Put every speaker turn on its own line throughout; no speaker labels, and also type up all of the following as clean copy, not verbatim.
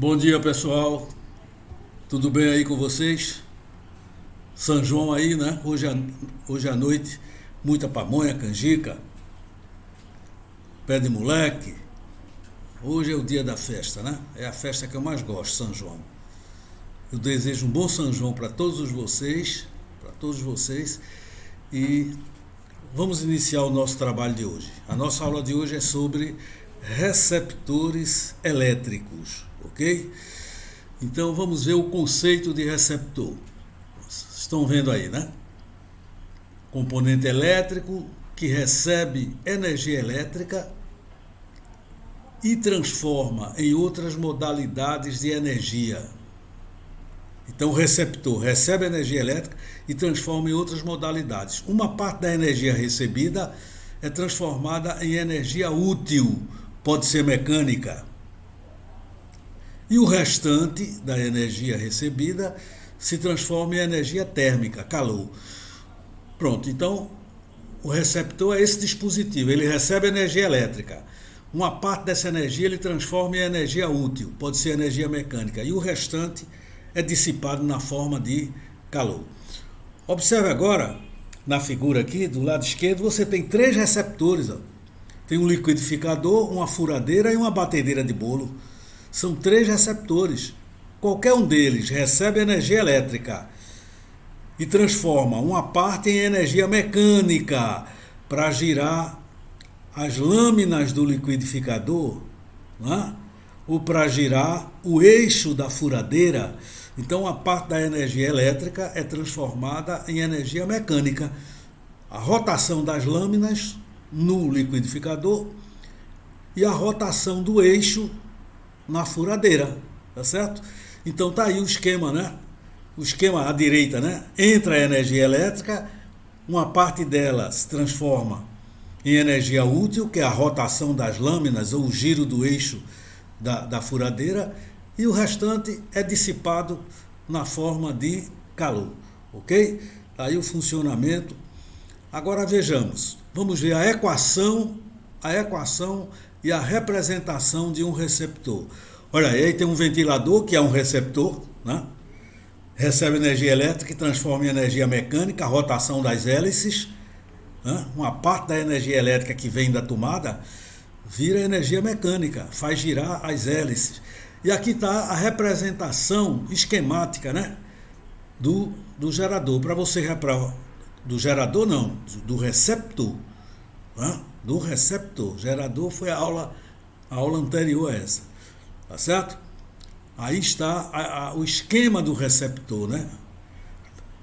Bom dia, pessoal. Tudo bem aí com vocês? São João aí, né? Hoje à noite, muita pamonha, canjica, pé de moleque. Hoje é o dia da festa, né? É a festa que eu mais gosto, São João. Eu desejo um bom São João para todos vocês, e vamos iniciar o nosso trabalho de hoje. A nossa aula de hoje é sobre receptores elétricos, ok? Então vamos ver o conceito de receptor. Estão vendo aí, né? Componente elétrico que recebe energia elétrica e transforma em outras modalidades de energia. Então o receptor recebe energia elétrica e transforma em outras modalidades. Uma parte da energia recebida é transformada em energia útil, pode ser mecânica. E o restante da energia recebida se transforma em energia térmica, calor. Pronto, então o receptor é esse dispositivo, ele recebe energia elétrica. Uma parte dessa energia ele transforma em energia útil, pode ser energia mecânica, e o restante é dissipado na forma de calor. Observe agora, na figura aqui, do lado esquerdo, você tem 3 receptores. Ó. Tem um liquidificador, uma furadeira e uma batedeira de bolo. São 3 receptores. Qualquer um deles recebe energia elétrica e transforma uma parte em energia mecânica para girar as lâminas do liquidificador, né? Ou para girar o eixo da furadeira. Então a parte da energia elétrica é transformada em energia mecânica. A rotação das lâminas no liquidificador e a rotação do eixo na furadeira, tá certo? Então tá aí o esquema, né? O esquema à direita, né? Entra a energia elétrica, uma parte dela se transforma em energia útil, que é a rotação das lâminas ou o giro do eixo da furadeira, e o restante é dissipado na forma de calor, ok? Tá aí o funcionamento. Agora vejamos, vamos ver a equação e a representação de um receptor. Olha aí, tem um ventilador que é um receptor, né? Recebe energia elétrica e transforma em energia mecânica, a rotação das hélices, né? Uma parte da energia elétrica que vem da tomada vira energia mecânica, faz girar as hélices. E aqui está a representação esquemática, né? do gerador. Para você do gerador não, do receptor, né? Do receptor. Gerador foi a aula anterior a essa, tá certo? Aí está o esquema do receptor, né?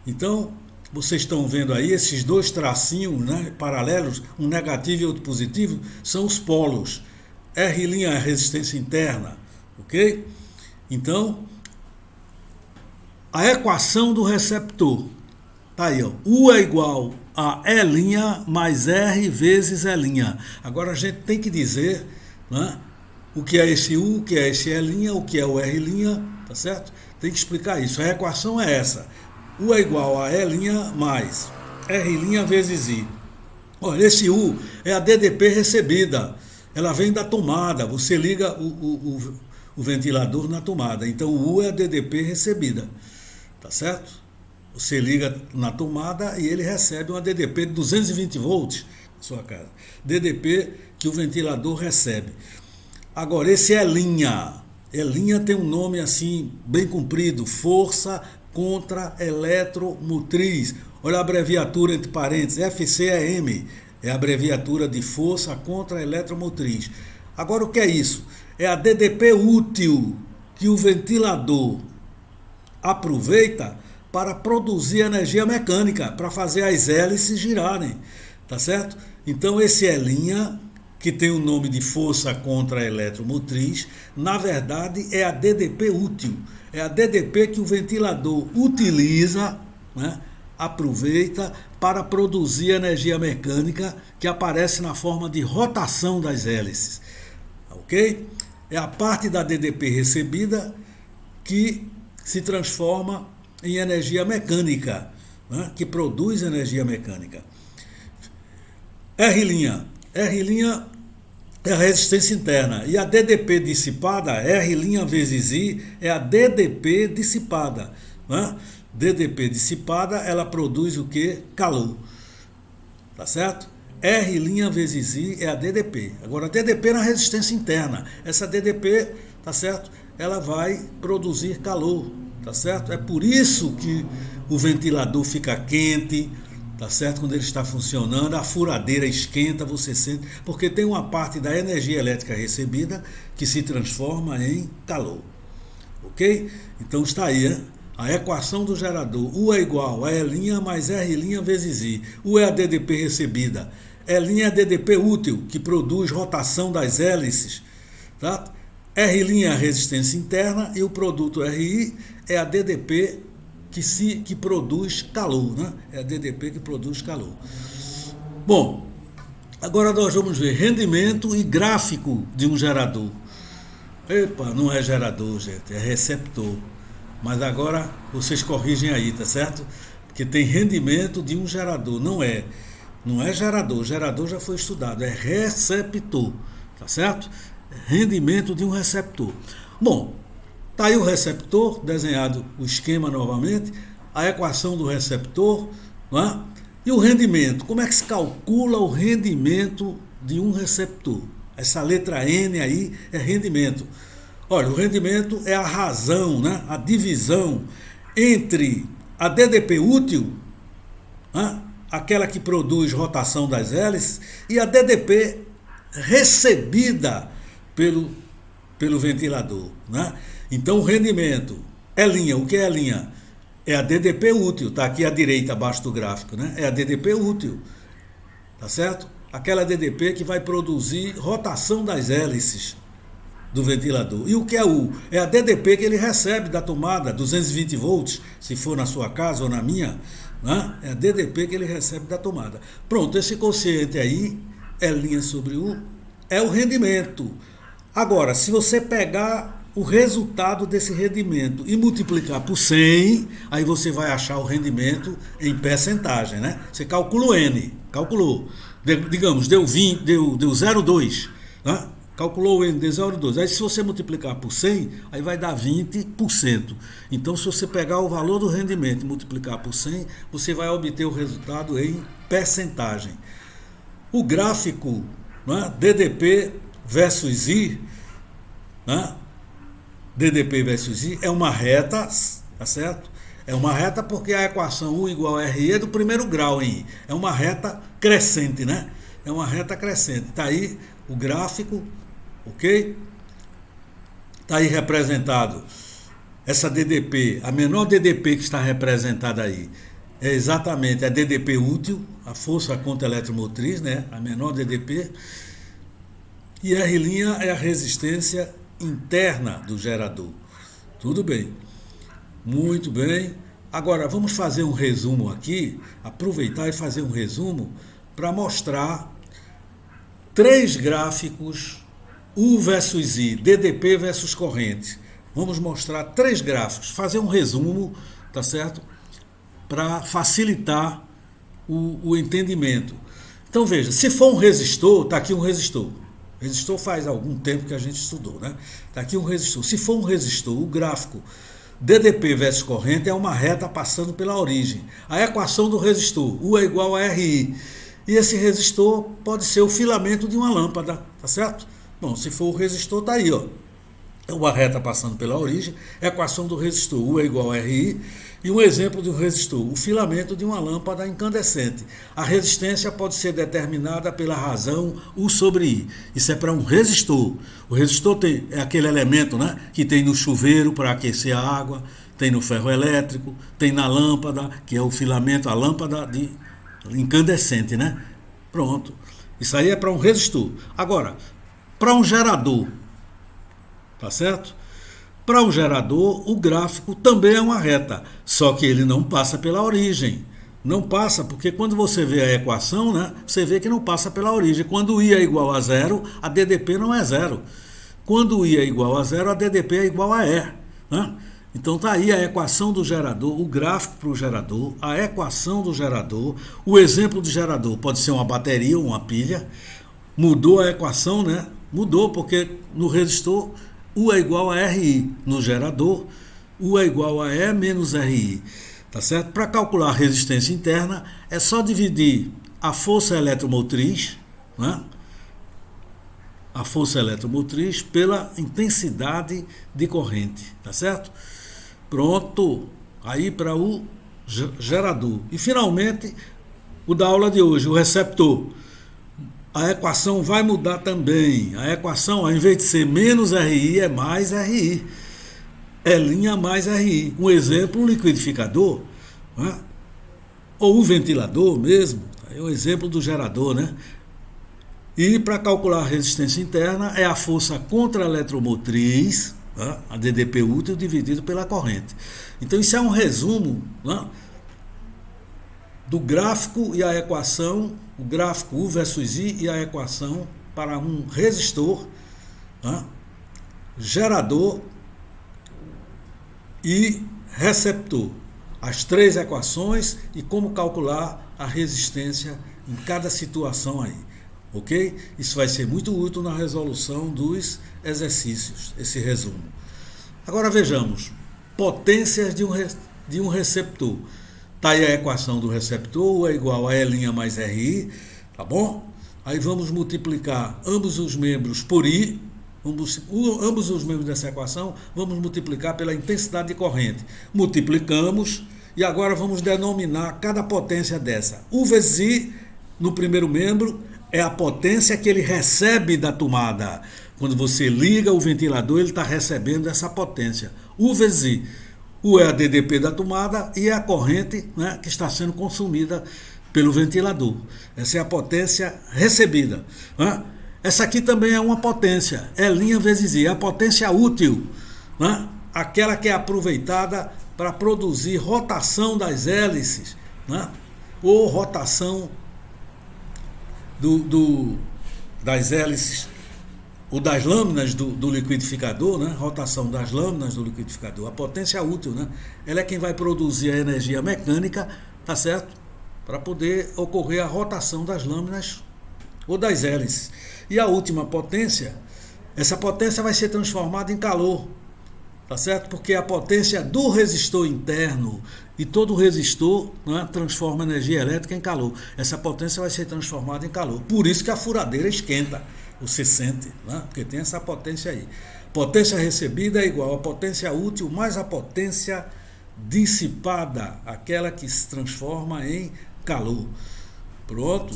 Então vocês estão vendo aí esses 2 tracinhos, né, paralelos, um negativo e outro positivo, são os polos. R' é a resistência interna, ok? Então a equação do receptor tá aí, ó. U é igual a E' mais R vezes E'. Agora a gente tem que dizer, né, o que é esse U, o que é esse E', o que é o R', tá certo? Tem que explicar isso. A equação é essa. U é igual a E' mais R' vezes I. Olha, esse U é a DDP recebida. Ela vem da tomada. Você liga o ventilador na tomada. Então o U é a DDP recebida. Tá certo? Você liga na tomada e ele recebe uma DDP de 220 volts na sua casa. DDP que o ventilador recebe. Agora, esse E' tem um nome assim, bem comprido, força contra eletromotriz. Olha a abreviatura entre parênteses, FCEM, é a abreviatura de força contra eletromotriz. Agora, o que é isso? É a DDP útil que o ventilador aproveita para produzir energia mecânica, para fazer as hélices girarem, tá certo? Então esse E', que tem o nome de força contra a eletromotriz, na verdade é a DDP útil, é a DDP que o ventilador utiliza, né, aproveita para produzir energia mecânica que aparece na forma de rotação das hélices, ok? É a parte da DDP recebida que se transforma em energia mecânica, né, que produz energia mecânica. R'. é a resistência interna. E a DDP dissipada, R' vezes I, é a DDP dissipada. Né? DDP dissipada, ela produz o que? Calor. Tá certo? R' vezes I é a DDP. Agora, a DDP na resistência interna. Essa DDP, tá certo? Ela vai produzir calor. Tá certo? É por isso que o ventilador fica quente, tá certo? Quando ele está funcionando, a furadeira esquenta, você sente, porque tem uma parte da energia elétrica recebida que se transforma em calor. Ok? Então está aí, hein? A equação do gerador. U é igual a E' mais R' vezes I. U é a DDP recebida. E' é a DDP útil, que produz rotação das hélices. Tá? R' é a resistência interna e o produto RI é a DDP que produz calor, né? É a DDP que produz calor. Bom, agora nós vamos ver rendimento e gráfico de um gerador. Epa, não é gerador, gente, é receptor. Mas agora vocês corrigem aí, tá certo? Porque tem rendimento de um gerador, não é gerador, gerador já foi estudado, é receptor, tá certo? Rendimento de um receptor. Bom, tá aí o receptor, desenhado o esquema novamente, a equação do receptor, não é? E o rendimento, como é que se calcula o rendimento de um receptor? Essa letra N aí é rendimento. Olha, o rendimento é a razão, né? A divisão entre a DDP útil, né? Aquela que produz rotação das hélices, e a DDP recebida pelo ventilador, né? Então o rendimento é linha. O que é linha? É a DDP útil, está aqui à direita abaixo do gráfico, né? É a DDP útil, tá certo? Aquela DDP que vai produzir rotação das hélices do ventilador. E o que é U? É a DDP que ele recebe da tomada, 220 volts, se for na sua casa ou na minha, né? É a DDP que ele recebe da tomada. Pronto, esse quociente aí, linha sobre U, é o rendimento. Agora, se você pegar o resultado desse rendimento e multiplicar por 100, aí você vai achar o rendimento em percentagem, né? Você calcula o N, calculou. Digamos, deu 20, deu 0,2, né? Calculou o N, deu 0,2. Aí se você multiplicar por 100, aí vai dar 20%. Então, se você pegar o valor do rendimento e multiplicar por 100, você vai obter o resultado em percentagem. O gráfico, né, DDP versus I, né? DDP versus I é uma reta, tá certo? É uma reta porque a equação U igual a RE é do primeiro grau em I. É uma reta crescente, né? É uma reta crescente. Está aí o gráfico, ok? Está aí representado essa DDP, a menor DDP que está representada aí é exatamente a DDP útil, a força contra eletromotriz, né? A menor DDP. E R' é a resistência interna do gerador. Tudo bem. Muito bem. Agora vamos fazer um resumo aqui, aproveitar e fazer um resumo para mostrar 3 gráficos U versus I, DDP versus corrente. Vamos mostrar 3 gráficos, fazer um resumo, tá certo? Para facilitar o entendimento. Então veja, se for um resistor, tá aqui um resistor. Resistor faz algum tempo que a gente estudou, né? Tá aqui um resistor. Se for um resistor, o gráfico DDP versus corrente é uma reta passando pela origem. A equação do resistor, U é igual a RI. E esse resistor pode ser o filamento de uma lâmpada, tá certo? Bom, se for o resistor, tá aí, ó. É uma reta passando pela origem, equação do resistor, U é igual a RI. E um exemplo de um resistor, o filamento de uma lâmpada incandescente. A resistência pode ser determinada pela razão U sobre I. Isso é para um resistor. O resistor é aquele elemento, né, que tem no chuveiro para aquecer a água, tem no ferro elétrico, tem na lâmpada, que é o filamento, a lâmpada de incandescente, né? Pronto. Isso aí é para um resistor. Agora, para um gerador, tá certo? Para um gerador, o gráfico também é uma reta, só que ele não passa pela origem. Não passa, porque quando você vê a equação, né, você vê que não passa pela origem. Quando I é igual a 0, a DDP não é 0. Quando I é igual a 0, a DDP é igual a E. Né? Então está aí a equação do gerador, o gráfico para o gerador, a equação do gerador. O exemplo do gerador pode ser uma bateria ou uma pilha. Mudou a equação, né? Mudou porque no resistor U é igual a RI. No gerador, U é igual a E menos RI. Tá certo? Para calcular a resistência interna, é só dividir a força eletromotriz, né? A força eletromotriz pela intensidade de corrente, tá certo? Pronto, aí para o gerador. E finalmente, o da aula de hoje, o receptor. A equação vai mudar também. A equação, ao invés de ser menos RI, é mais RI. É linha mais RI. Um exemplo, um liquidificador, né? Ou o ventilador mesmo. É um exemplo do gerador, né? E para calcular a resistência interna é a força contra-eletromotriz, né? A DDP útil, dividido pela corrente. Então isso é um resumo, né? Do gráfico e a equação, o gráfico U versus I e a equação para um resistor, né? Gerador e receptor. As três equações e como calcular a resistência em cada situação aí. Ok? Isso vai ser muito útil na resolução dos exercícios, esse resumo. Agora vejamos, potências de um receptor. Está aí a equação do receptor, U é igual a E' mais RI, tá bom? Aí vamos multiplicar ambos os membros por I, ambos os membros dessa equação, vamos multiplicar pela intensidade de corrente. Multiplicamos e agora vamos denominar cada potência dessa. U vezes I, no primeiro membro, é a potência que ele recebe da tomada. Quando você liga o ventilador, ele está recebendo essa potência. U vezes I. U é a DDP da tomada e é a corrente, né, que está sendo consumida pelo ventilador. Essa é a potência recebida, né? Essa aqui também é uma potência, é linha vezes I, é a potência útil, né? Aquela que é aproveitada para produzir rotação das hélices, né? Ou rotação das hélices ou das lâminas do liquidificador, né? Rotação das lâminas do liquidificador. A potência útil, né? Ela é quem vai produzir a energia mecânica, tá certo? Para poder ocorrer a rotação das lâminas ou das hélices. E a última potência, essa potência vai ser transformada em calor, tá certo? Porque a potência do resistor interno, e todo resistor, né, transforma energia elétrica em calor. Essa potência vai ser transformada em calor. Por isso que a furadeira esquenta, você sente, né? Porque tem essa potência aí. Potência recebida é igual a potência útil mais a potência dissipada, aquela que se transforma em calor. Pronto.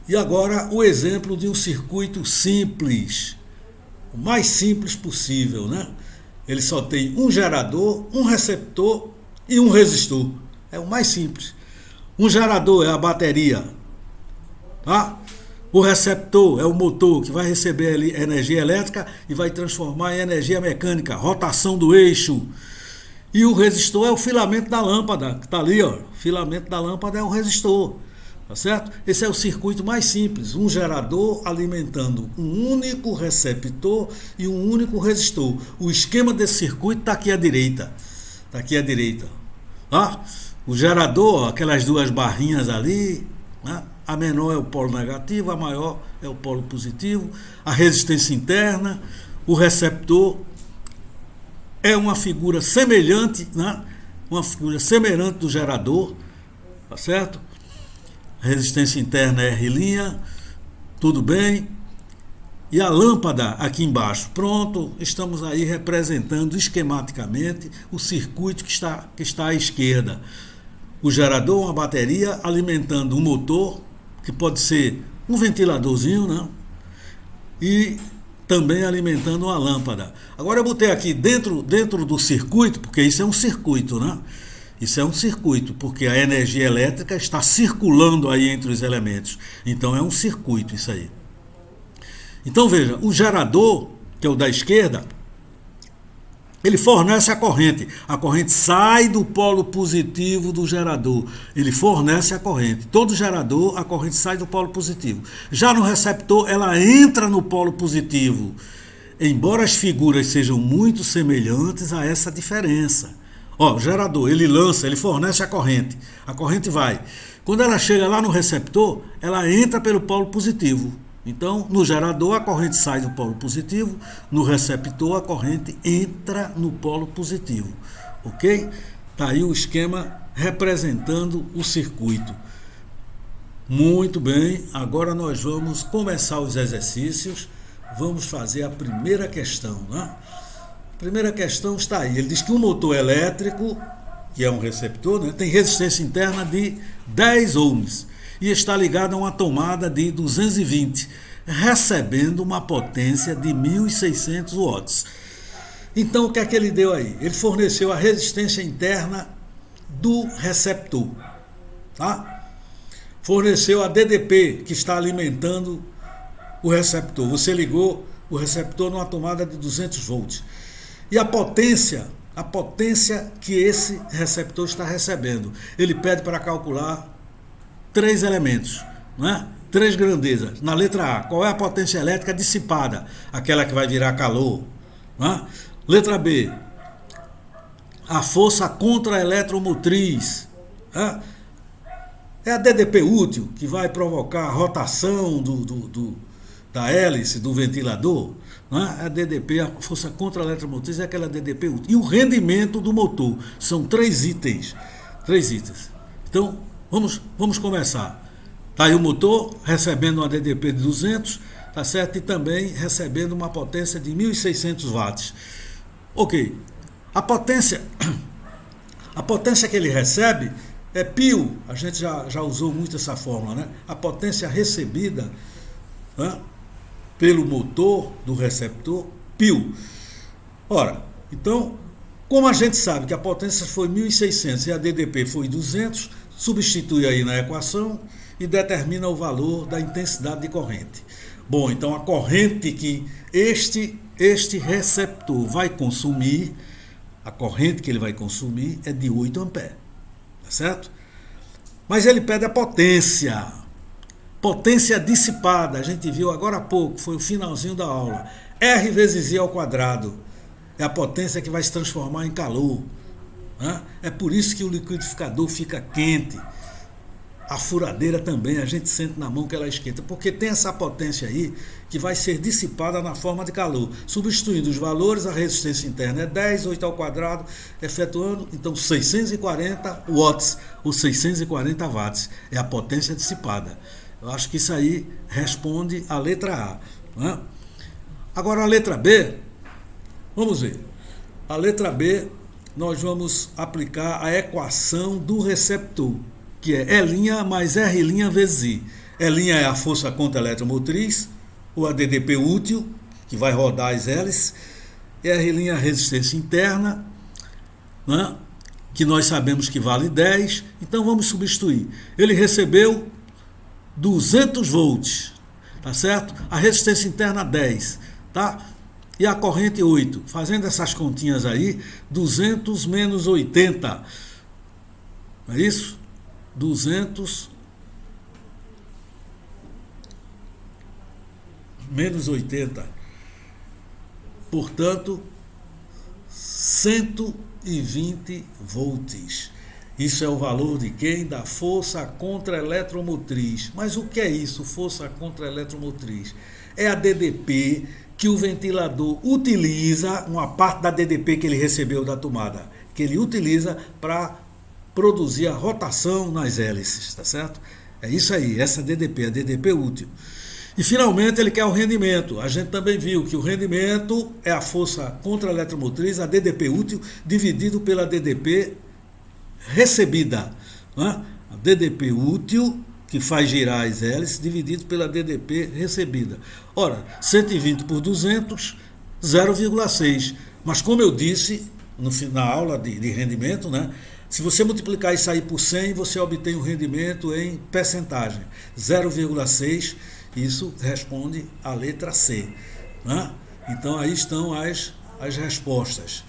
E agora o exemplo de um circuito simples, o mais simples possível, né? Ele só tem um gerador, um receptor e um resistor. É o mais simples. Um gerador é a bateria, tá? O receptor é o motor que vai receber energia elétrica e vai transformar em energia mecânica, rotação do eixo. E o resistor é o filamento da lâmpada, que está ali, ó. O filamento da lâmpada é um resistor. Tá certo? Esse é o circuito mais simples, um gerador alimentando um único receptor e um único resistor. O esquema desse circuito está aqui à direita. Está aqui à direita. Tá? O gerador, aquelas duas barrinhas ali, né? A menor é o polo negativo, a maior é o polo positivo. A resistência interna, o receptor é uma figura semelhante, né? Uma figura semelhante do gerador, tá certo? Resistência interna é R', tudo bem. E a lâmpada aqui embaixo. Pronto, estamos aí representando esquematicamente o circuito que está à esquerda. O gerador, uma bateria alimentando um motor, que pode ser um ventiladorzinho, né? E também alimentando uma lâmpada. Agora eu botei aqui dentro do circuito, porque isso é um circuito, né? Isso é um circuito, porque a energia elétrica está circulando aí entre os elementos. Então é um circuito isso aí. Então veja, o gerador, que é o da esquerda, ele fornece a corrente. A corrente sai do polo positivo do gerador. Ele fornece a corrente. Todo gerador, a corrente sai do polo positivo. Já no receptor, ela entra no polo positivo. Embora as figuras sejam muito semelhantes a essa diferença. Ó, o gerador, ele lança, ele fornece a corrente. A corrente vai Quando ela chega lá no receptor, ela entra pelo polo positivo. Então, no gerador, a corrente sai do polo positivo, no receptor, a corrente entra no polo positivo. Ok? Está aí o esquema representando o circuito. Muito bem, agora nós vamos começar os exercícios. Vamos fazer a primeira questão, né? A primeira questão está aí. Ele diz que um motor elétrico, que é um receptor, né, tem resistência interna de 10 ohms e está ligado a uma tomada de 220, recebendo uma potência de 1.600 watts. Então, o que é que ele deu aí? Ele forneceu a resistência interna do receptor, tá? Forneceu a DDP, que está alimentando o receptor. Você ligou o receptor numa tomada de 200 volts. E a potência que esse receptor está recebendo. Ele pede para calcular 3 elementos, né? 3 grandezas. Na letra A, qual é a potência elétrica dissipada? Aquela que vai virar calor, né? Letra B, a força contra-eletromotriz, né? É a DDP útil, que vai provocar a rotação da hélice do ventilador, né? A DDP, a força contra-eletromotriz, é aquela DDP útil. E o rendimento do motor. São 3 itens. 3 itens. Então, vamos começar. Está aí o motor recebendo uma DDP de 200, tá certo? E também recebendo uma potência de 1.600 watts. Ok. A potência que ele recebe é π. A gente já usou muito essa fórmula, né? A potência recebida, né, pelo motor do receptor, π. Ora, então, como a gente sabe que a potência foi 1.600 e a DDP foi 200, substitui aí na equação e determina o valor da intensidade de corrente. Bom, então a corrente que este receptor vai consumir, a corrente que ele vai consumir é de 8 amperes, tá certo? Mas ele pede a potência dissipada, a gente viu agora há pouco, foi o finalzinho da aula. R vezes I ao quadrado é a potência que vai se transformar em calor, né? É por isso que o liquidificador fica quente. A furadeira também, a gente sente na mão que ela esquenta, porque tem essa potência aí que vai ser dissipada na forma de calor. Substituindo os valores, a resistência interna é 10, 8 ao quadrado, efetuando, então, 640 watts, ou 640 watts, é a potência dissipada. Eu acho que isso aí responde a letra A, né? Agora a letra B, vamos ver. A letra B, nós vamos aplicar a equação do receptor, que é E' mais R' vezes I. E' é a força contra-eletromotriz, ou a DDP útil, que vai rodar as hélices. R' é a resistência interna, né, que nós sabemos que vale 10. Então vamos substituir. Ele recebeu 200 volts, tá certo? A resistência interna 10, tá? E a corrente 8. Fazendo essas continhas aí, 200 menos 80. Não é isso? 200 menos 80, portanto 120 volts. Isso é o valor de quem? Da força contra-eletromotriz. Mas o que é isso, força contra-eletromotriz? É a DDP que o ventilador utiliza, uma parte da DDP que ele recebeu da tomada, que ele utiliza para produzir a rotação nas hélices, tá certo? É isso aí, essa DDP, a DDP útil. E finalmente ele quer o rendimento. A gente também viu que o rendimento é a força contra-eletromotriz, a DDP útil, dividido pela DDP recebida, né? A DDP útil, que faz girar as hélices, dividido pela DDP recebida. Ora, 120 por 200, 0,6. Mas como eu disse na aula de rendimento, né? Se você multiplicar isso aí por 100, você obtém um rendimento em percentagem, 0,6, isso responde à letra C, né? Então aí estão as respostas.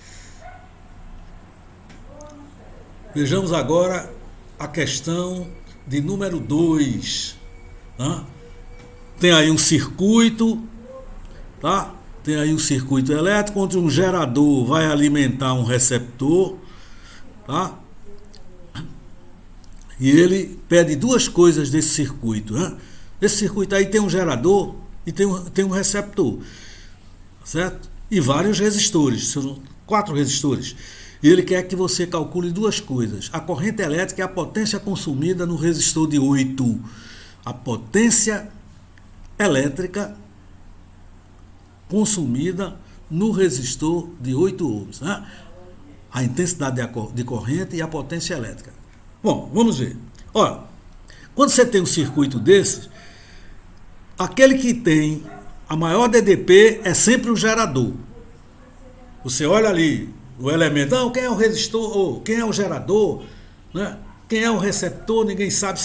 Vejamos agora a questão de número 2. Né? Tem aí um circuito, tá? Tem aí um circuito elétrico onde um gerador vai alimentar um receptor, tá? E ele pede duas coisas desse circuito, né? Esse circuito aí tem um gerador e tem um receptor, certo? E vários resistores, são 4 resistores. E ele quer que você calcule duas coisas: a corrente elétrica e a potência consumida no resistor de 8. A potência elétrica consumida no resistor de 8 ohms, né? A intensidade de corrente e a potência elétrica. Bom, vamos ver. Olha, quando você tem um circuito desses, aquele que tem a maior DDP é sempre o gerador. Você olha ali o elemento, não, quem é o resistor, quem é o gerador, né? Quem é o receptor, ninguém sabe,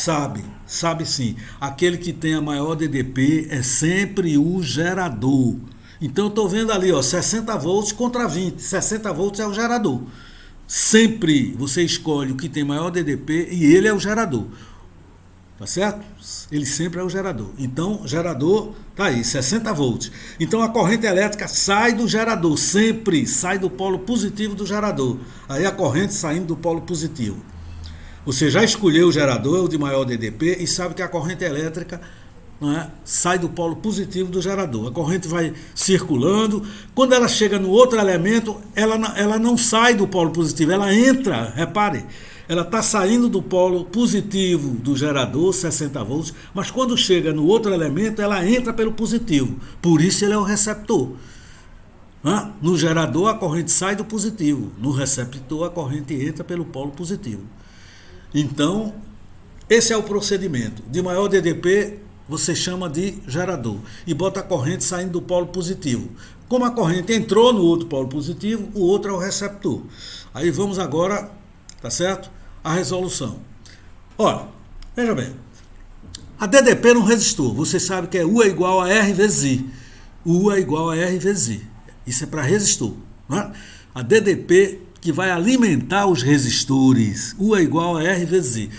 sabe sim. Aquele que tem a maior DDP é sempre o gerador. Então eu estou vendo ali, 60 volts contra 20, 60 volts é o gerador. Sempre você escolhe o que tem maior DDP e ele é o gerador. Tá certo? Ele sempre é o gerador. Então, gerador, tá aí, 60 volts. Então, a corrente elétrica sai do gerador, sempre sai do polo positivo do gerador. Aí a corrente saindo do polo positivo. Você já escolheu o gerador, é o de maior DDP, e sabe que a corrente elétrica, não é, sai do polo positivo do gerador. A corrente vai circulando. Quando ela chega no outro elemento, ela não sai do polo positivo, ela entra, repare. Ela está saindo do polo positivo do gerador, 60 volts, mas quando chega no outro elemento, ela entra pelo positivo. Por isso ele é o receptor. No gerador, a corrente sai do positivo. No receptor, a corrente entra pelo polo positivo. Então, esse é o procedimento. De maior DDP, você chama de gerador e bota a corrente saindo do polo positivo. Como a corrente entrou no outro polo positivo, o outro é o receptor. Aí vamos agora, tá certo? A resolução. Olha, veja bem. A DDP no resistor, você sabe que é U é igual a R vezes I. U é igual a R vezes I. Isso é para resistor. Né? A DDP que vai alimentar os resistores. U é igual a R vezes I.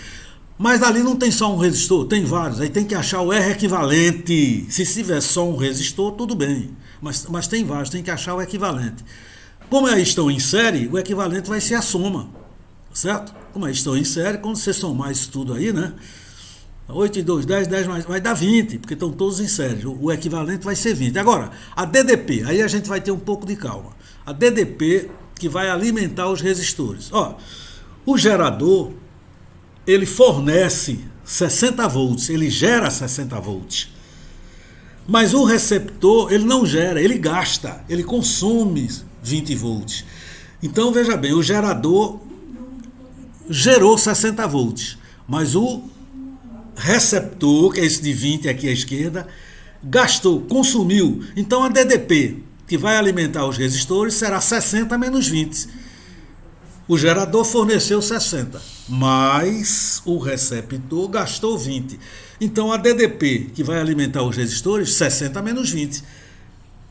Mas ali não tem só um resistor, tem vários. Aí tem que achar o R equivalente. Se tiver só um resistor, tudo bem. Mas tem vários, tem que achar o equivalente. Como eles estão em série, o equivalente vai ser a soma. Certo? Como eles estão em série, quando você somar isso tudo aí, né? 8 e 2, 10 mais, vai dar 20, porque estão todos em série. O equivalente vai ser 20. Agora, a DDP, aí a gente vai ter um pouco de calma. A DDP que vai alimentar os resistores. O gerador, ele fornece 60 volts, ele gera 60 volts. Mas o receptor, ele não gera, ele gasta, ele consome 20 volts. Então, veja bem, o gerador gerou 60 volts, mas o receptor, que é esse de 20 aqui à esquerda, gastou, consumiu. Então a DDP, que vai alimentar os resistores, será 60 menos 20. O gerador forneceu 60, mas o receptor gastou 20. Então a DDP, que vai alimentar os resistores, 60 menos 20.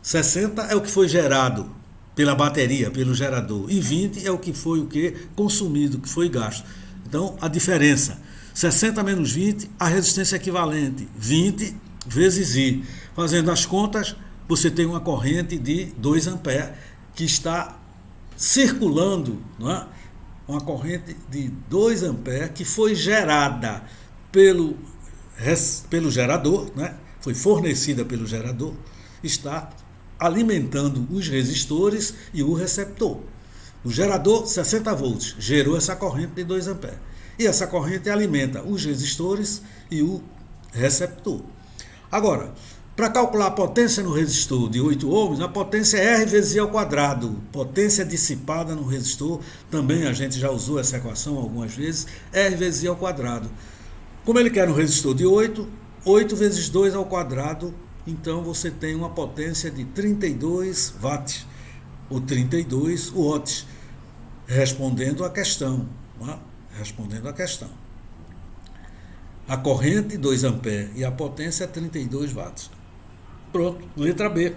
60 é o que foi gerado pela bateria, pelo gerador, e 20 é o que foi consumido, que foi gasto. Então, a diferença, 60 menos 20, a resistência equivalente, 20 vezes I. Fazendo as contas, você tem uma corrente de 2 amperes que está circulando, não é? Uma corrente de 2 amperes que foi gerada pelo gerador, né? Foi fornecida pelo gerador, está alimentando os resistores e o receptor. O gerador, 60 volts, gerou essa corrente de 2 amperes. E essa corrente alimenta os resistores e o receptor. Agora, para calcular a potência no resistor de 8 ohms, a potência é R vezes I ao quadrado. Potência dissipada no resistor, também a gente já usou essa equação algumas vezes, R vezes I ao quadrado. Como ele quer no resistor de 8, 8 vezes 2 ao quadrado, então você tem uma potência de 32 watts, ou 32 watts, respondendo à questão. Não é? Respondendo à questão. A corrente 2 amperes e a potência é 32 watts. Pronto, letra B.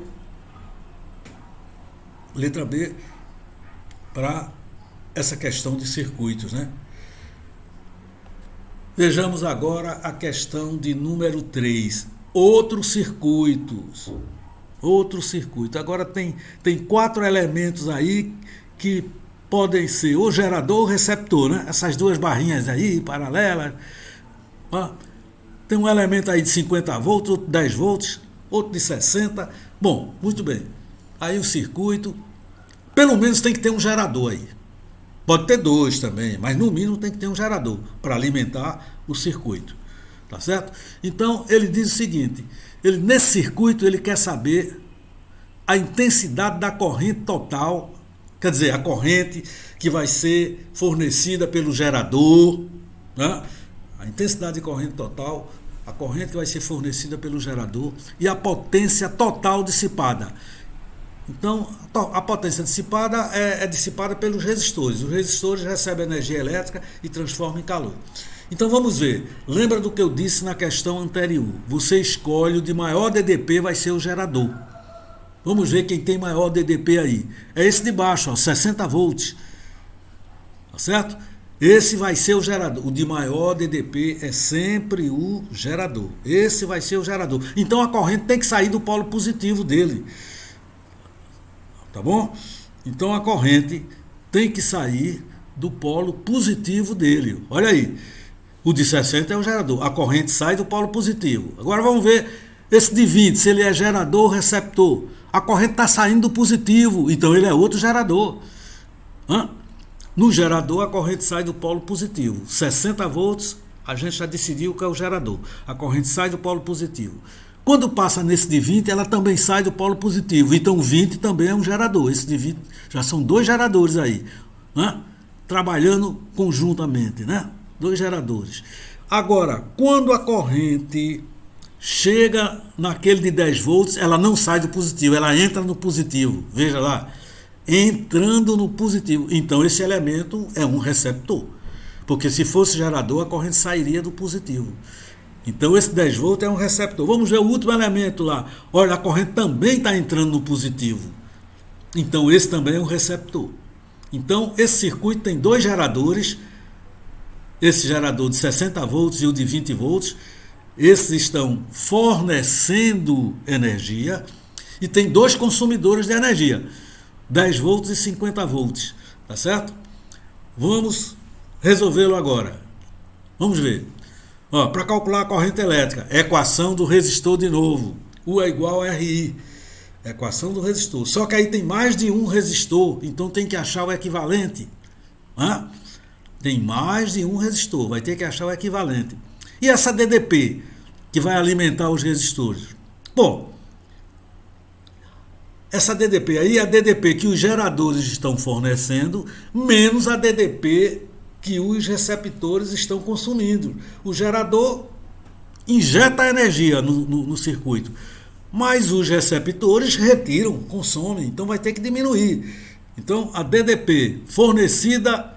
Letra B para essa questão de circuitos, né? Vejamos agora a questão de número 3. Outros circuitos. Outro circuito. Agora tem 4 elementos aí que podem ser o gerador ou receptor, né? Essas duas barrinhas aí, paralelas. Ó. Tem um elemento aí de 50 volts, outro de 10 volts, outro de 60. Bom, muito bem. Aí o circuito, pelo menos tem que ter um gerador aí. Pode ter dois também, mas no mínimo tem que ter um gerador para alimentar o circuito. Tá certo? Então ele diz o seguinte, nesse circuito ele quer saber a intensidade da corrente total, quer dizer, a corrente que vai ser fornecida pelo gerador, né? A intensidade de corrente total, a corrente que vai ser fornecida pelo gerador e a potência total dissipada. Então, a potência dissipada é dissipada pelos resistores. Os resistores recebem energia elétrica e transformam em calor. Então vamos ver. Lembra do que eu disse na questão anterior. Você escolhe o de maior DDP, vai ser o gerador. Vamos ver quem tem maior DDP aí. É esse de baixo, ó, 60 volts. Tá certo? Esse vai ser o gerador. O de maior DDP é sempre o gerador. Esse vai ser o gerador. Então a corrente tem que sair do polo positivo dele. Tá bom? Então a corrente tem que sair do polo positivo dele. Olha aí. O de 60 é o gerador. A corrente sai do polo positivo. Agora vamos ver esse de 20, se ele é gerador ou receptor. A corrente está saindo do positivo, então ele é outro gerador. Hã? No gerador, a corrente sai do polo positivo. 60 volts, a gente já decidiu que é o gerador. A corrente sai do polo positivo. Quando passa nesse de 20, ela também sai do polo positivo. Então 20 também é um gerador. Esse de 20 já são dois geradores aí, né? Trabalhando conjuntamente, né? Dois geradores. Agora, quando a corrente chega naquele de 10 volts, ela não sai do positivo, ela entra no positivo. Veja lá, entrando no positivo. Então esse elemento é um receptor. Porque se fosse gerador, a corrente sairia do positivo. Então esse 10 volts é um receptor. Vamos ver o último elemento lá. Olha, a corrente também está entrando no positivo. Então esse também é um receptor. Então esse circuito tem dois geradores. Esse gerador de 60 volts e o de 20 volts. Esses estão fornecendo energia. E tem dois consumidores de energia. 10 volts e 50 volts. Tá certo? Vamos resolvê-lo agora. Vamos ver. Para calcular a corrente elétrica, equação do resistor de novo. U é igual a RI. Equação do resistor. Só que aí tem mais de um resistor, então tem que achar o equivalente. Tem mais de um resistor, vai ter que achar o equivalente. E essa DDP, que vai alimentar os resistores? Bom, essa DDP aí é a DDP que os geradores estão fornecendo, menos a DDP que os receptores estão consumindo. O gerador injeta energia no circuito, mas os receptores retiram, consomem, então vai ter que diminuir. Então a DDP fornecida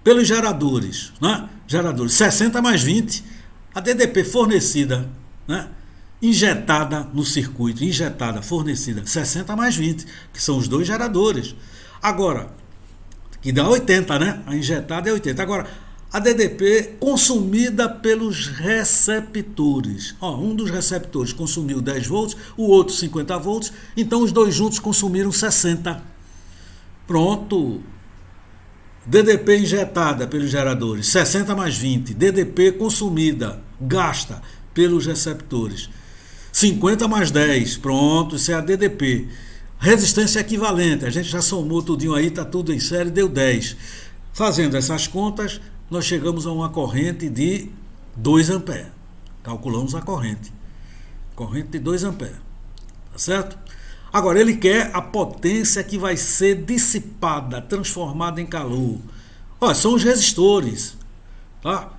pelos geradores, né? Geradores 60 mais 20, a DDP fornecida, né? Injetada no circuito, injetada, fornecida 60 mais 20, que são os dois geradores. Agora, que dá 80, né? A injetada é 80. Agora, a DDP consumida pelos receptores. Um dos receptores consumiu 10 volts, o outro 50 volts, então os dois juntos consumiram 60. Pronto. DDP injetada pelos geradores, 60 mais 20. DDP consumida, gasta pelos receptores, 50 mais 10. Pronto, isso é a DDP. Resistência equivalente, a gente já somou tudinho aí, está tudo em série, deu 10. Fazendo essas contas, nós chegamos a uma corrente de 2 amperes. Calculamos a corrente. Corrente de 2 amperes. Tá certo? Agora, ele quer a potência que vai ser dissipada, transformada em calor. São os resistores. Tá?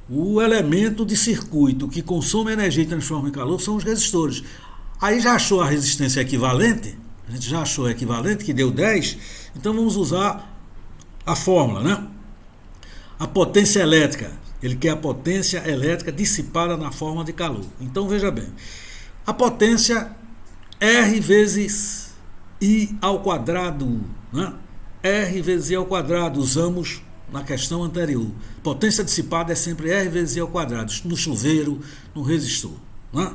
O elemento de circuito que consome energia e transforma em calor são os resistores. Aí já achou a resistência equivalente? A gente já achou a equivalente, que deu 10. Então vamos usar a fórmula, né? A potência elétrica. Ele quer a potência elétrica dissipada na forma de calor. Então veja bem. A potência R vezes I ao quadrado, né? R vezes I ao quadrado. Usamos na questão anterior. Potência dissipada é sempre R vezes I ao quadrado. No chuveiro, no resistor, né?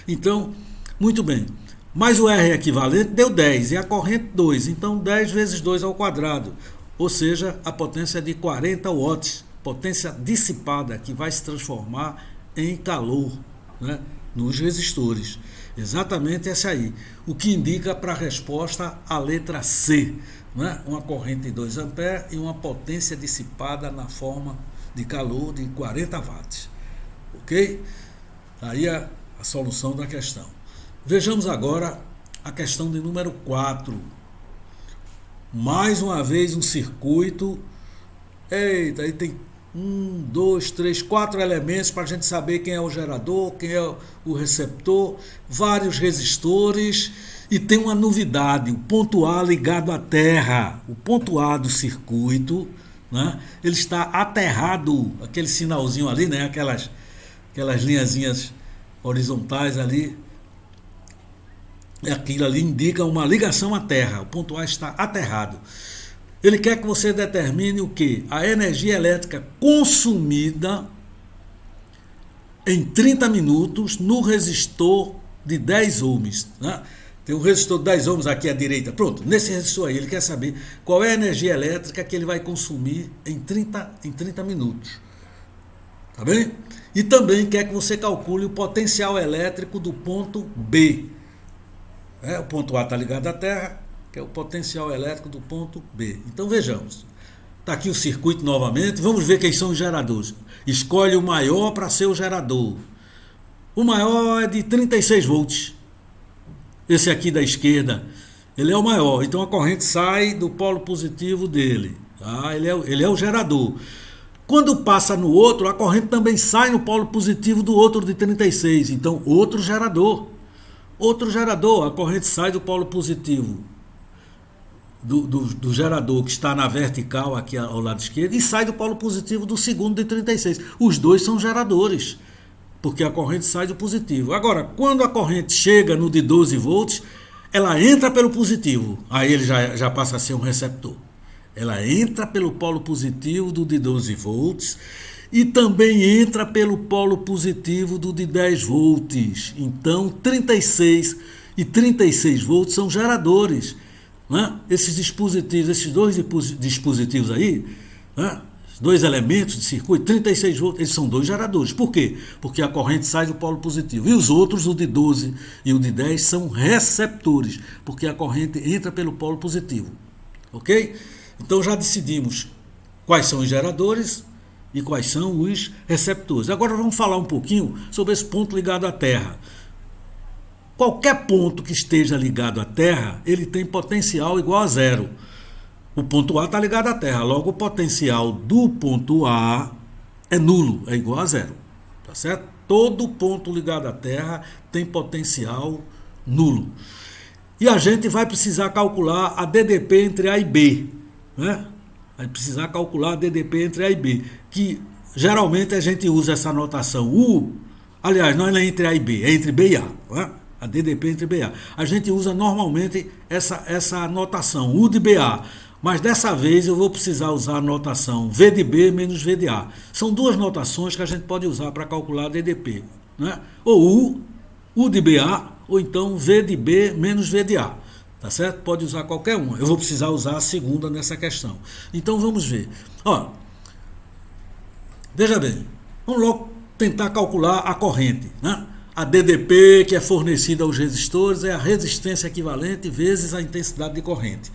Então, muito bem. mais o R equivalente deu 10 e a corrente 2. Então 10 vezes 2 ao quadrado. Ou seja, a potência é de 40 watts. Potência dissipada que vai se transformar em calor, né, nos resistores. Exatamente essa aí. O que indica para a resposta a letra C. Né? Uma corrente de 2 amperes e uma potência dissipada na forma de calor de 40 watts. Ok? Aí a solução da questão. Vejamos agora a questão de número 4. Mais uma vez um circuito. Eita, aí tem 1, 2, 3, 4 elementos para a gente saber quem é o gerador, quem é o receptor, vários resistores. E tem uma novidade, o ponto A ligado à terra. O ponto A do circuito, né, ele está aterrado, aquele sinalzinho ali, né, aquelas linhazinhas horizontais ali. Aquilo ali indica uma ligação à terra. O ponto A está aterrado. Ele quer que você determine o quê? A energia elétrica consumida em 30 minutos no resistor de 10 ohms, né? Tem um resistor de 10 ohms aqui à direita. Pronto, nesse resistor aí ele quer saber qual é a energia elétrica que ele vai consumir em 30 minutos. Tá bem? E também quer que você calcule o potencial elétrico do ponto B. O ponto A está ligado à Terra, que é o potencial elétrico do ponto B. Então vejamos. Está aqui o circuito novamente. Vamos ver quem são os geradores. Escolhe o maior para ser o gerador. O maior é de 36 volts. Esse aqui da esquerda, ele é o maior. Então a corrente sai do polo positivo dele. Tá? Ele é o gerador. Quando passa no outro, a corrente também sai no polo positivo do outro de 36. Então outro gerador. Outro gerador, a corrente sai do polo positivo do gerador que está na vertical aqui ao lado esquerdo e sai do polo positivo do segundo de 36. Os dois são geradores, porque a corrente sai do positivo. Agora, quando a corrente chega no de 12 volts, ela entra pelo positivo. Aí ele já passa a ser um receptor. Ela entra pelo polo positivo do de 12 volts e também entra pelo polo positivo do de 10 volts. Então, 36 e 36 volts são geradores. Né? Esses dispositivos, esses dois dispositivos aí, né? Dois elementos de circuito, 36 volts, eles são dois geradores. Por quê? Porque a corrente sai do polo positivo. E os outros, o de 12 e o de 10, são receptores, porque a corrente entra pelo polo positivo. Ok? Então já decidimos quais são os geradores e quais são os receptores. Agora vamos falar um pouquinho sobre esse ponto ligado à Terra. Qualquer ponto que esteja ligado à Terra, ele tem potencial igual a zero. O ponto A está ligado à Terra, logo o potencial do ponto A é nulo, é igual a zero. Tá certo? Todo ponto ligado à Terra tem potencial nulo. E a gente vai precisar calcular a DDP entre A e B. Né? Vai precisar calcular a DDP entre A e B, que geralmente a gente usa essa notação U, aliás, não é entre A e B, é entre B e A. Né? A DDP entre B e A. A gente usa normalmente essa notação, U de BA. Mas dessa vez eu vou precisar usar a notação V de B menos V de A. São duas notações que a gente pode usar para calcular a DDP. Né? Ou U de BA, ou então V de B menos V de A. Tá certo? Pode usar qualquer uma. Eu vou precisar usar a segunda nessa questão. Então vamos ver. Ó, veja bem, vamos logo tentar calcular a corrente. Né? A DDP que é fornecida aos resistores é a resistência equivalente vezes a intensidade de corrente.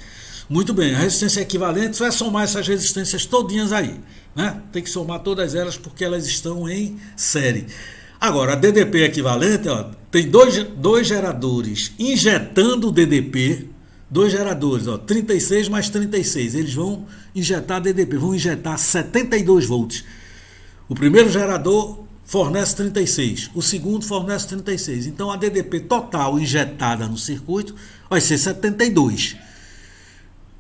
Muito bem, a resistência equivalente só é somar essas resistências todinhas aí. Né? Tem que somar todas elas porque elas estão em série. Agora, a DDP equivalente, ó, tem dois geradores injetando o DDP, dois geradores, ó, 36 mais 36, eles vão injetar DDP, vão injetar 72 volts. O primeiro gerador fornece 36, o segundo fornece 36. Então, a DDP total injetada no circuito vai ser 72.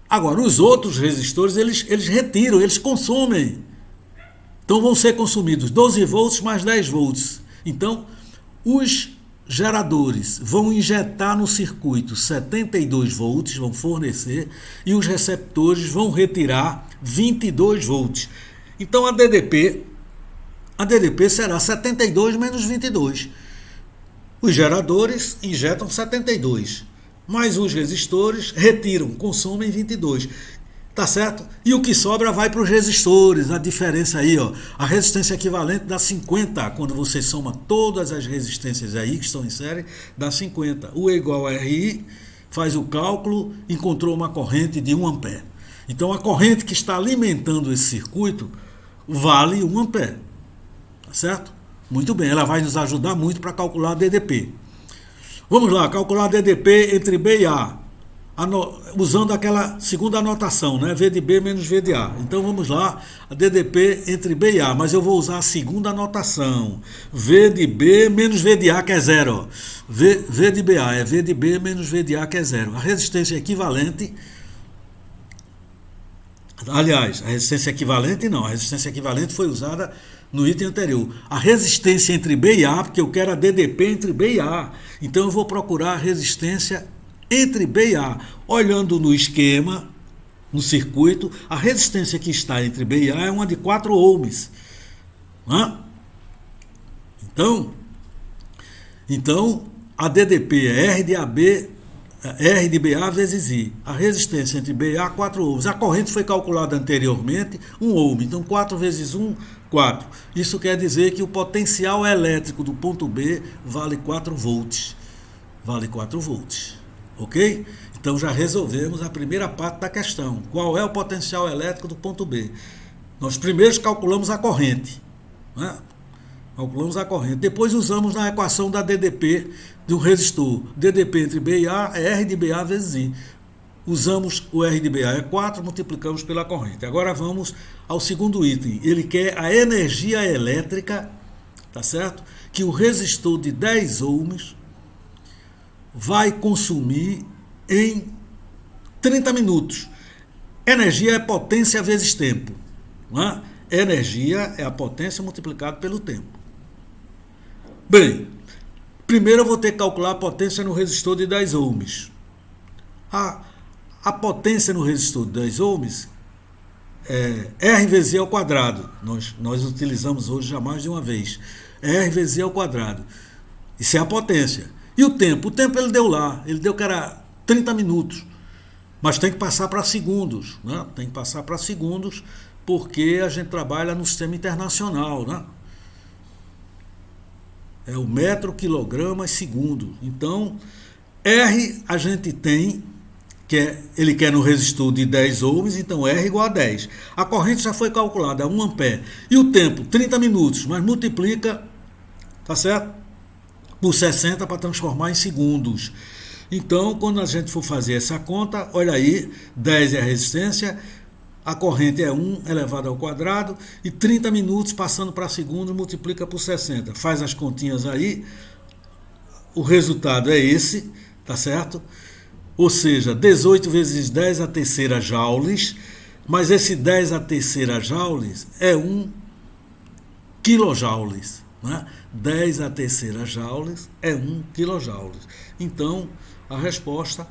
Agora, os outros resistores, eles retiram, eles consomem. Então, vão ser consumidos 12 volts mais 10 volts. Então, os geradores vão injetar no circuito 72 volts, vão fornecer, e os receptores vão retirar 22 volts. Então, a DDP será 72 menos 22. Os geradores injetam 72, mas os resistores retiram, consomem 22. Tá certo? E o que sobra vai para os resistores. A diferença aí, ó, a resistência equivalente dá 50. Quando você soma todas as resistências aí que estão em série, dá 50. O E igual a RI, faz o cálculo, encontrou uma corrente de 1 ampere. Então a corrente que está alimentando esse circuito vale 1 ampere. Tá certo? Muito bem, ela vai nos ajudar muito para calcular a DDP. Vamos lá, calcular a DDP entre B e A. Usando aquela segunda anotação, né? V de B menos V de A. Então vamos lá, a DDP entre B e A, mas eu vou usar a segunda anotação. V de B menos V de A, que é zero. V de BA é V de B menos V de A, que é zero. A resistência equivalente... Aliás, a resistência equivalente não. A resistência equivalente foi usada no item anterior. A resistência entre B e A, porque eu quero a DDP entre B e A. Então eu vou procurar a resistência entre B e A. Olhando no esquema, no circuito, a resistência que está entre B e A é uma de 4 ohms. Então, a DDP é R de AB, R de BA vezes I. A resistência entre B e A, 4 ohms. A corrente foi calculada anteriormente, 1 ohm. Então, 4 vezes 1, 4. Isso quer dizer que o potencial elétrico do ponto B vale 4 volts. Vale 4 volts. Ok? Então já resolvemos a primeira parte da questão. Qual é o potencial elétrico do ponto B? Nós primeiro calculamos a corrente. Né? Calculamos a corrente. Depois usamos na equação da DDP de um resistor. DDP entre B e A é R de BA vezes I. Usamos o R de BA é 4, multiplicamos pela corrente. Agora vamos ao segundo item. Ele quer a energia elétrica, tá certo? Que o resistor de 10 ohms vai consumir em 30 minutos. Energia é potência vezes tempo. Não é? Energia é a potência multiplicada pelo tempo. Bem, primeiro eu vou ter que calcular a potência no resistor de 10 ohms. A potência no resistor de 10 ohms é R vezes E ao quadrado. Nós utilizamos hoje já mais de uma vez. R vezes E ao quadrado. Isso é a potência. E o tempo? O tempo ele deu lá. Ele deu que era 30 minutos. Mas tem que passar para segundos. Né? Tem que passar para segundos porque a gente trabalha no sistema internacional. Né? É o metro, quilogramas, segundo. Então, R a gente tem, ele quer no resistor de 10 ohms, então R igual a 10. A corrente já foi calculada, 1 ampere. E o tempo? 30 minutos, mas multiplica, tá certo? Por 60 para transformar em segundos. Então, quando a gente for fazer essa conta, olha aí, 10 é a resistência, a corrente é 1 elevado ao quadrado, e 30 minutos passando para segundo, multiplica por 60. Faz as continhas aí, o resultado é esse, tá certo? Ou seja, 18 vezes 10 a terceira joules, mas esse 10 a terceira joules é 1 quilojoules. Né? 10 a terceira joules é 1 quilojoules. Então, a resposta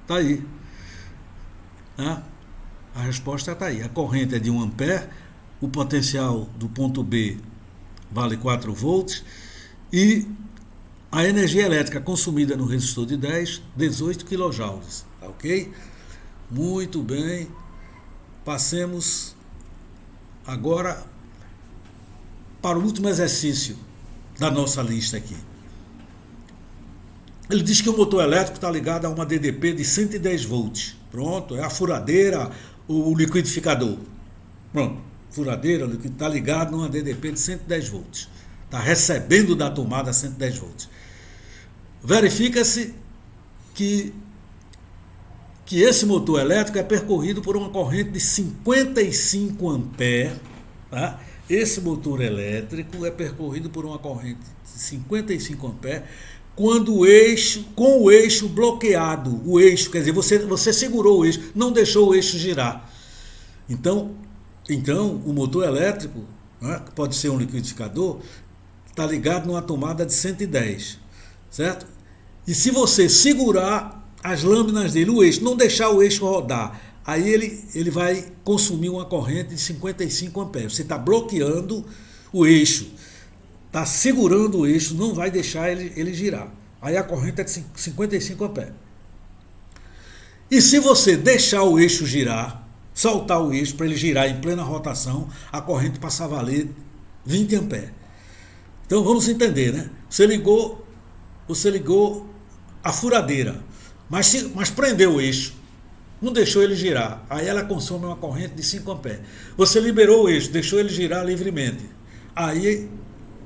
está aí. Né? A resposta está aí. A corrente é de 1 ampere, o potencial do ponto B vale 4 volts e a energia elétrica consumida no resistor de 10, 18 quilojoules. Ok? Muito bem. Passemos agora para o último exercício da nossa lista aqui. Ele diz que o motor elétrico está ligado a uma DDP de 110 volts. Pronto, é a furadeira, o liquidificador. Pronto, furadeira, o liquidificador está ligado numa DDP de 110 volts. Está recebendo da tomada 110 volts. Verifica-se que esse motor elétrico é percorrido por uma corrente de 55 amperes, tá? Esse motor elétrico é percorrido por uma corrente de 55 amperes quando com o eixo bloqueado. O eixo, quer dizer, você segurou o eixo, não deixou o eixo girar. Então o motor elétrico, né, que pode ser um liquidificador, está ligado numa tomada de 110, certo? E se você segurar as lâminas dele, o eixo, não deixar o eixo rodar, aí ele vai consumir uma corrente de 55 amperes. Você está bloqueando o eixo, está segurando o eixo, não vai deixar ele girar. Aí a corrente é de 55 amperes. E se você deixar o eixo girar, soltar o eixo para ele girar em plena rotação, a corrente passa a valer 20 amperes. Então vamos entender, né? Você ligou a furadeira, mas prendeu o eixo, não deixou ele girar. Aí ela consome uma corrente de 5 amperes. Você liberou o eixo, deixou ele girar livremente. Aí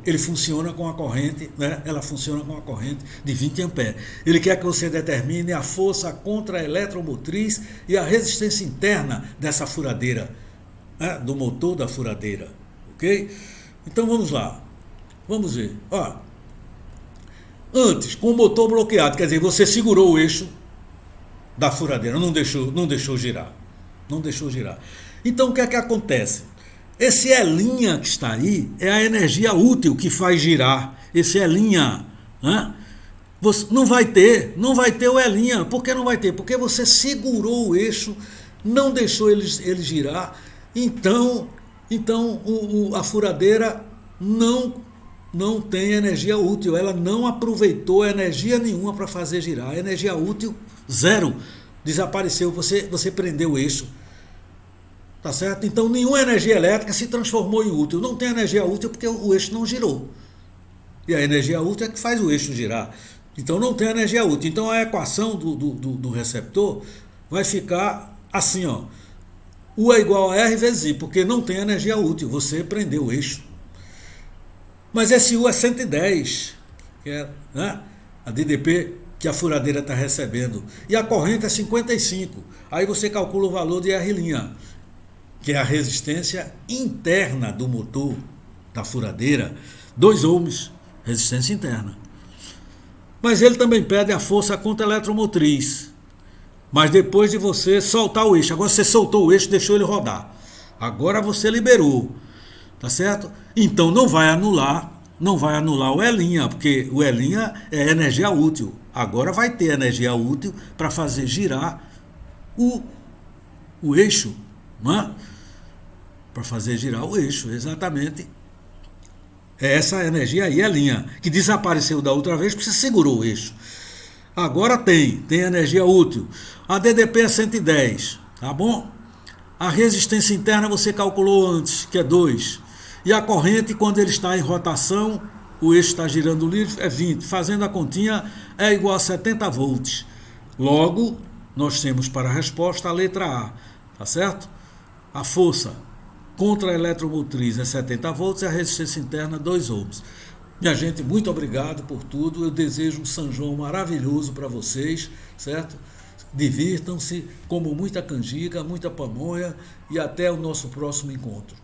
ele funciona com a corrente, né? Ela funciona com a corrente de 20 amperes. Ele quer que você determine a força contra a eletromotriz e a resistência interna dessa furadeira, né? Do motor da furadeira, ok? Então vamos lá, vamos ver. Ó, antes, com o motor bloqueado, quer dizer, você segurou o eixo da furadeira, não deixou girar, não deixou girar. Então o que é que acontece? Esse Elinha que está aí é a energia útil que faz girar. Esse Elinha, né? Você não vai ter o Elinha. Por que não vai ter? Porque você segurou o eixo, não deixou ele girar. Então a furadeira não tem energia útil. Ela não aproveitou energia nenhuma para fazer girar. A energia útil, zero. Desapareceu. Você prendeu o eixo. Tá certo? Então nenhuma energia elétrica se transformou em útil. Não tem energia útil porque o eixo não girou. E a energia útil é que faz o eixo girar. Então não tem energia útil. Então a equação do receptor vai ficar assim, ó. U é igual a R vezes I, porque não tem energia útil. Você prendeu o eixo. Mas esse U é 110, que é, né, a DDP que a furadeira está recebendo. E a corrente é 55. Aí você calcula o valor de R', que é a resistência interna do motor da furadeira, 2 ohms, resistência interna. Mas ele também pede a força contra a eletromotriz. Mas depois de você soltar o eixo, agora você soltou o eixo, deixou ele rodar. Agora você liberou, tá certo? Então não vai anular o Elinha, porque o Elinha é energia útil. Agora vai ter energia útil para fazer girar o eixo, não é? Para fazer girar o eixo, exatamente. É essa energia aí, Elinha, que desapareceu da outra vez porque você segurou o eixo. Agora tem energia útil. A DDP é 110, tá bom? A resistência interna você calculou antes, que é 2. E a corrente, quando ele está em rotação, o eixo está girando livre, é 20. Fazendo a continha, é igual a 70 volts. Logo, nós temos para a resposta a letra A, tá certo? A força contra a eletromotriz é 70 volts e a resistência interna 2 ohms. Minha gente, muito obrigado por tudo. Eu desejo um São João maravilhoso para vocês, certo? Divirtam-se, comam muita canjica, muita pamonha e até o nosso próximo encontro.